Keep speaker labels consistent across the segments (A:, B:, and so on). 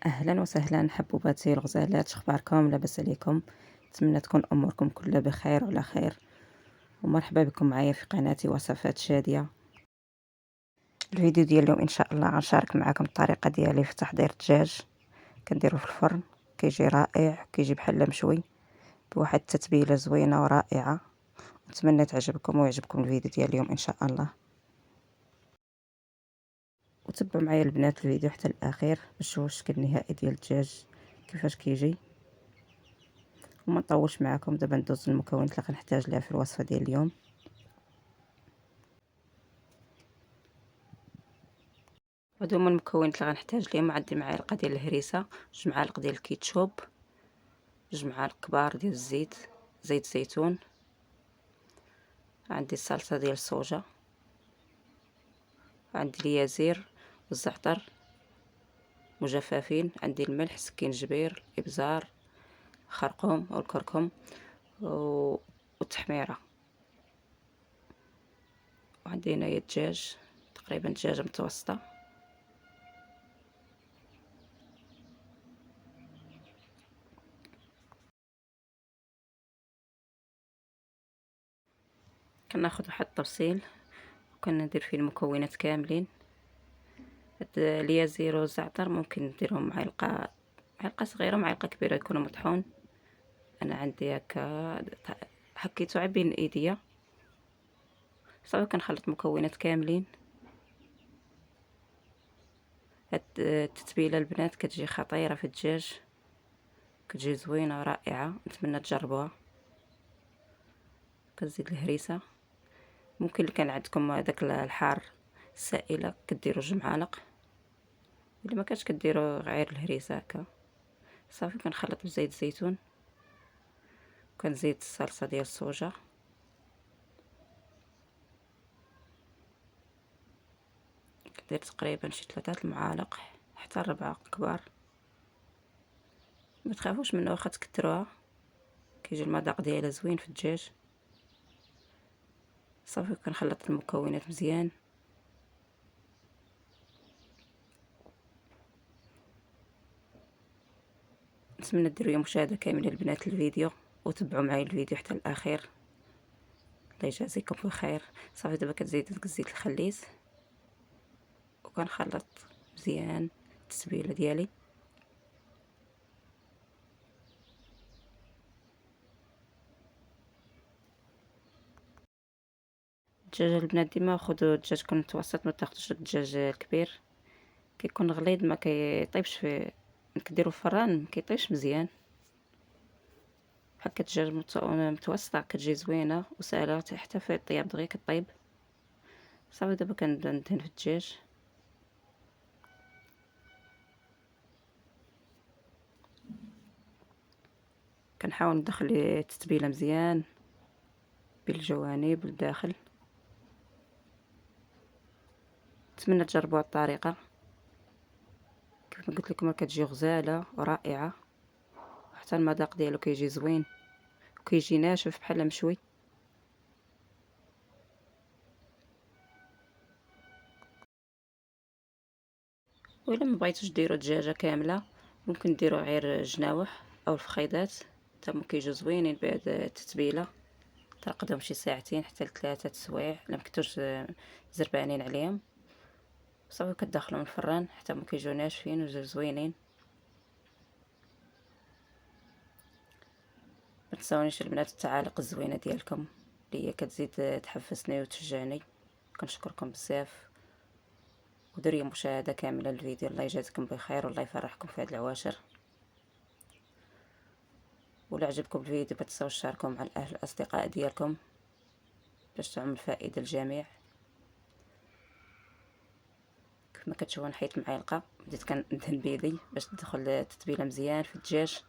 A: اهلا وسهلا حبوباتي الغزالات، شخباركم؟ لاباس عليكم؟ نتمنى تكون اموركم كلها بخير وعلى خير، ومرحبا بكم معايا في قناتي وصفات شاديه. الفيديو ديال اليوم ان شاء الله غنشارك معكم الطريقه ديالي في تحضير الدجاج. كنديرو في الفرن، كيجي رائع، كيجي بحال مشوي بواحد التتبيله زوينه ورائعه. نتمنى تعجبكم ويعجبكم الفيديو ديال اليوم ان شاء الله، وتبعوا معايا البنات الفيديو حتى الاخير باش تشوفوا الشكل النهائي ديال الدجاج كيفاش كيجي. وما نطولش معكم، دابا ندوز المكونات اللي غنحتاج ليها في الوصفه ديال اليوم. هادو هما المكونات اللي غنحتاج ليهم. عندي معلقه ديال الهريسه، جوج معالق ديال الكيتشوب، جوج معالق كبار ديال الزيت، زيت زيتون، عندي الصلصه ديال الصوجا، عندي اليازير والزعتر مجففين، عندي الملح، سكينجبير، الابزار، الخرقوم والكركم والتحميره. وعندي هنايا الدجاج، تقريبا دجاجه متوسطه. كناخذ واحد الطبسيل وكندير فيه المكونات كاملين. هاد اليازير والزعتر ممكن نديرهم معلقه صغيره معلقه كبيره يكونوا مطحون. انا عندي هكا حكيتو على بين ايديا. صافي كنخلط المكونات كاملين. هاد التتبيله البنات كتجي خطيره في الدجاج، كتجي زوينه ورائعه، نتمنى تجربوها. كنزيد الهريسه، ممكن اللي كان عندكم داك الحار السائله كديروا 2 معالق، الا ما كانش كديروا غير الهريسه هكا. صافي كنخلط بزيت الزيتون، كنزيد الصلصه ديال الصوجا، كندير تقريبا شي 3 المعالق حتى 4 كبار. ما تخافوش منه واخا تكثروها، كيجي المذاق ديالها زوين في الدجاج. صافي كنخلط المكونات مزيان. نتمنى ديروا مشاهده كامله البنات الفيديو، وتبعوا معايا الفيديو حتى الاخير. الله يجازيكم بخير. صافي دابا كتزيد داك الزيت الخليت وكنخلط مزيان التتبيله ديالي. الدجاج البنات ديما خذوا الدجاج كون متوسط، ما تاخذوش الدجاج الكبير، كيكون غليظ ما كيطيبش في كديروا في الفران، ما كيطيبش مزيان. هكا الدجاج متوسطه كتجي زوينه وسهله حتى في الطياب دغيا كطيب. صافي دابا كنبدا ندهن في الدجاج. كنحاول ندخل التتبيله مزيان بالجوانب للداخل. نتمنى تجربوا الطريقه، كيف ما قلت لكم كتجي غزاله ورائعه، حتى المذاق ديالو كيجي زوين وكيجي ناشف بحال مشوي. وإلا ما بغيتوش ديروا دجاجه كامله، ممكن ديروا غير جناوح او الفخيدات، تما كيجيو زوينين بعد التتبيله. ترقدهم شي ساعتين حتى ل3 سوايع، الا مكنتوش زربانين عليهم. صافي كتدخلهم الفران حتى ما كيجيو ناشفين وزوينين. ما تنساونيش البنات التعاليق الزوينه ديالكم اللي هي كتزيد تحفزني وتشجعني. كنشكركم بزاف، وديروا مشاهده كامله للفيديو. الله يجازيكم بخير والله يفرحكم في هاد العواشر. ولا عجبكم الفيديو ما تنساوش تشاركوه مع الاهل الاصدقاء ديالكم باش تعم الفائده للجميع. كيف ما كتشوفوا نحيت المعلقه، بديت كندهن بيدي باش تدخل التتبيله مزيان في الدجاج.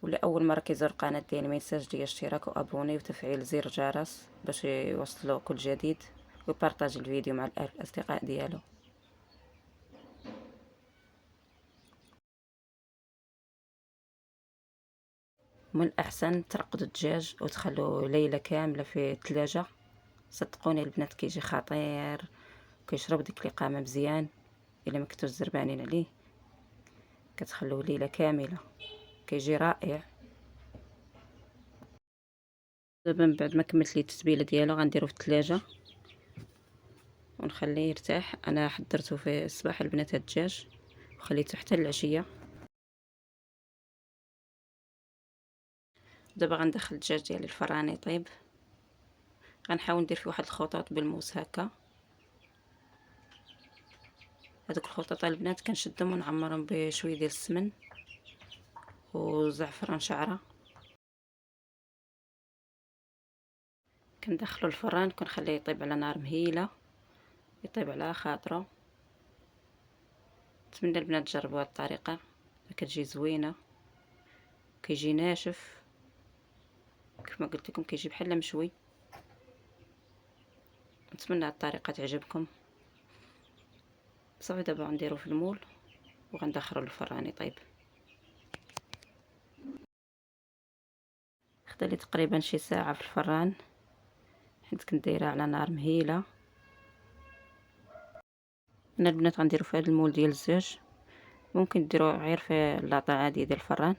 A: ولا اول مره كيزور القناه ديالي ما ينساش ديال الاشتراك وابوني وتفعيل زر الجرس باش يوصلوا كل جديد، ويبارطاجي الفيديو مع الاصدقاء ديالو. من الاحسن ترقدوا الدجاج وتخلوه ليله كامله في الثلاجه. صدقوني البنات كيجي خطير كيشرب ديك القامه مزيان. الا ما كنتوش زربانين عليه كتخلوه ليله كامله، كيجي رائع. دابا من بعد ما كملت لي التتبيله ديالو غنديرو في الثلاجه ونخليه يرتاح. انا حضرته في الصباح البنات هاد الدجاج وخليته حتى العشيه. دابا غندخل الدجاج ديالي الفران يطيب. غنحاول ندير فيه واحد الخطوط بالموس هكا. هذوك الخطوط البنات كنشدهم ونعمرهم بشويه ديال السمن وزعفران شعره. كندخلو الفران كنخليه يطيب على نار مهيله، يطيب على خاطره. نتمنى البنات تجربوا هذه الطريقه، كتجي زوينه، كيجي ناشف كيف ما قلت لكم، كيجي بحال مشوي. نتمنى هذه الطريقه تعجبكم. صافي دابا غنديرو في المول وغندخلو الفران يطيب. خدا لي تقريبا شي ساعه في الفران حيت كنت دايره على نار مهيله. انا البنات غنديرو في هذا المول ديال الزاج، ممكن ديروا غير في اللاطه عاديه ديال الفران.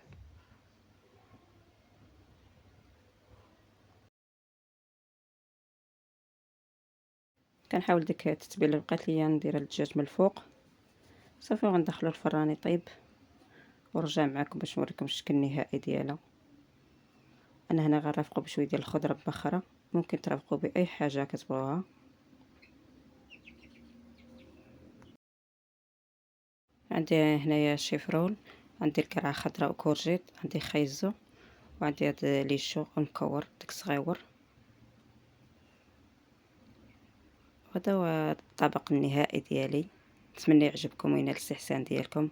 A: كنحاول ديك التتبيله اللي بقات ليا نديرها للدجاج من الفوق. صافي وغندخلو الفران يطيب ونرجع معكم باش نوريكم الشكل النهائي ديالها. انا هنا غنرافقو بشويه ديال الخضره مبخره، ممكن ترافقوا باي حاجه كتبغوها. عندي هنايا شيفرول، عندي الكرعه خضراء وكورجيت، عندي خيزو، وعندي هاد لي شو مكور داك الصغيور. هذا هو الطبق النهائي ديالي، نتمنى يعجبكم وينال الاستحسان ديالكم.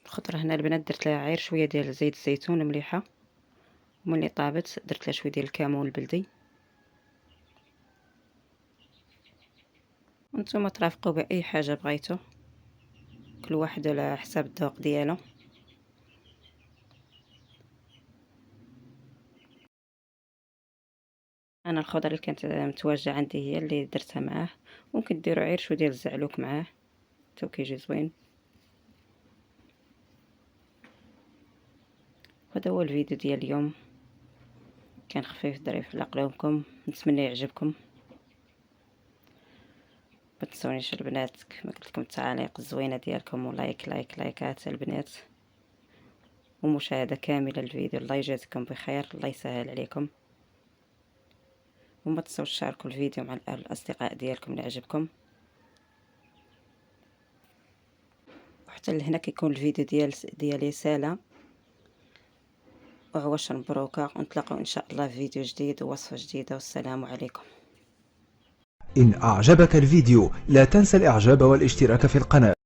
A: الخضره هنا البنات درت لها غير شويه ديال زيت الزيتون مليحه، وملي طابت درت لها شويه ديال الكمون البلدي. وانتم ترافقوا باي حاجه بغيتو، كل واحد على حساب الذوق ديالو. انا الخضره اللي كانت متواجده عندي هي اللي درتها معاه. ممكن ديروا غير شويه ديال الزعلوك معاه حتى كيجي زوين. هذا هو الفيديو ديال اليوم، كان خفيف ظريف على قلوبكم، نتمنى يعجبكم. ما تنسونيش البنات كما قلت لكم التعاليق الزوينه ديالكم ولايكات البنات، ومشاهده كامله للفيديو. الله يجازيكم بخير، الله يسهل عليكم. وما تنسوش تشاركوا الفيديو مع الاصدقاء ديالكم اللي عجبكم. وحتى لهنا كيكون الفيديو ديالي سالا وعواش مبروكه، ونتلاقاو ان شاء الله في فيديو جديد ووصفه جديده، والسلام عليكم.
B: إن أعجبك الفيديو لا تنسى الإعجاب والاشتراك في القناة.